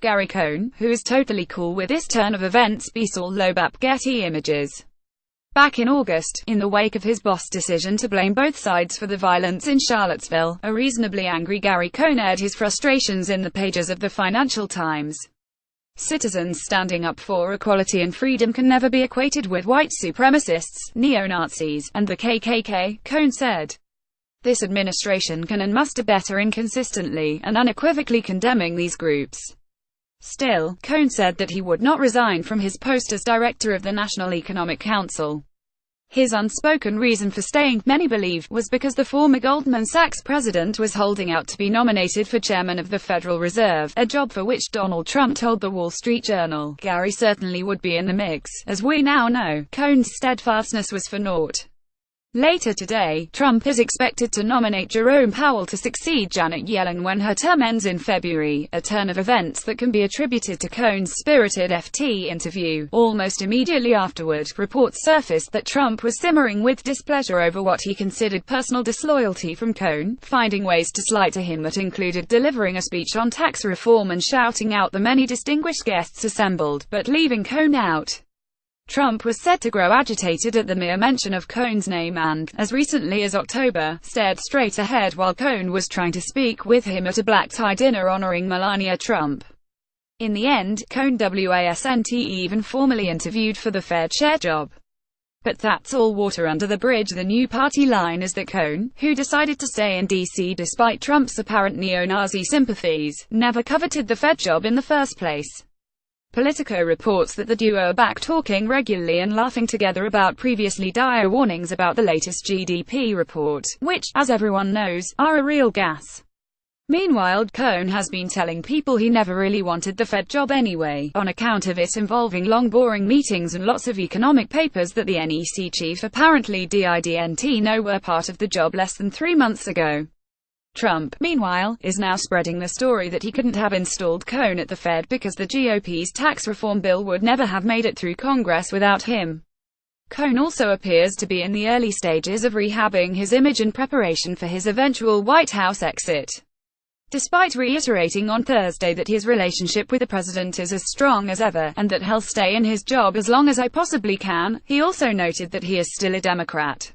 Gary Cohn, who is totally cool with this turn of events, saw Lobap Getty Images. Back in August, in the wake of his boss' decision to blame both sides for the violence in Charlottesville, a reasonably angry Gary Cohn aired his frustrations in the pages of the Financial Times. Citizens standing up for equality and freedom can never be equated with white supremacists, neo-Nazis, and the KKK, Cohn said. This administration can and must do better in consistently and unequivocally condemning these groups. Still, Cohn said that he would not resign from his post as director of the National Economic Council. His unspoken reason for staying, many believe, was because the former Goldman Sachs president was holding out to be nominated for chairman of the Federal Reserve, a job for which Donald Trump told the Wall Street Journal, "Gary certainly would be in the mix. As we now know, Cohn's steadfastness was for naught." Later today, Trump is expected to nominate Jerome Powell to succeed Janet Yellen when her term ends in February, a turn of events that can be attributed to Cohn's spirited FT interview. Almost immediately afterward, reports surfaced that Trump was simmering with displeasure over what he considered personal disloyalty from Cohn, finding ways to slight to him that included delivering a speech on tax reform and shouting out the many distinguished guests assembled, but leaving Cohn out. Trump was said to grow agitated at the mere mention of Cohn's name and, as recently as October, stared straight ahead while Cohn was trying to speak with him at a black-tie dinner honoring Melania Trump. In the end, Cohn wasn't even formally interviewed for the Fed chair job. But that's all water under the bridge. The new party line is that Cohn, who decided to stay in D.C. despite Trump's apparent neo-Nazi sympathies, never coveted the Fed job in the first place. Politico reports that the duo are back talking regularly and laughing together about previously dire warnings about the latest GDP report, which, as everyone knows, are a real gas. Meanwhile, Cohn has been telling people he never really wanted the Fed job anyway, on account of it involving long boring meetings and lots of economic papers that the NEC chief apparently didn't know were part of the job less than 3 months ago. Trump, meanwhile, is now spreading the story that he couldn't have installed Cohn at the Fed because the GOP's tax reform bill would never have made it through Congress without him. Cohn also appears to be in the early stages of rehabbing his image in preparation for his eventual White House exit. Despite reiterating on Thursday that his relationship with the president is as strong as ever, and that he'll stay in his job as long as I possibly can, he also noted that he is still a Democrat.